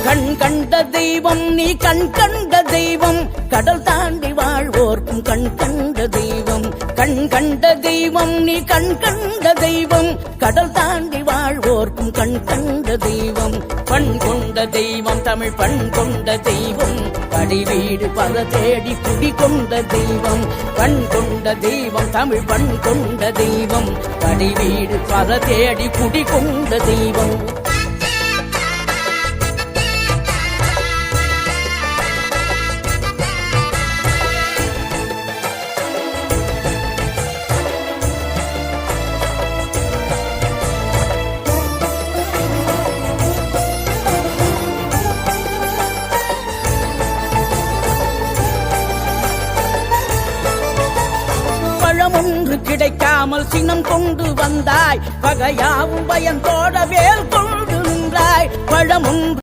கண் கண்ட தெய்வம் நீ கண் கண்ட தெய்வம் கடல் தாண்டி வாழ்வோர்க்கும் கண் கண்ட தெய்வம் கண் கண்ட தெய்வம் நீ கண் கண்ட தெய்வம் கடல் தாண்டி வாழ்வோர்க்கும் கண் கண்ட தெய்வம் பண் கொண்ட தெய்வம் தமிழ் பண் கொண்ட தெய்வம் படிவீடு பல தேடி குடி கொண்ட தெய்வம் பண் கொண்ட தெய்வம் தமிழ் பண் கொண்ட தெய்வம் படிவீடு பல தேடி குடி கொண்ட தெய்வம் ஒன்று கிடைக்காமல் சினம் கொண்டு வந்தாய் பகையாவும் பயந்தோட வேல் கொண்டு நின்றாய் பழம் ஒன்று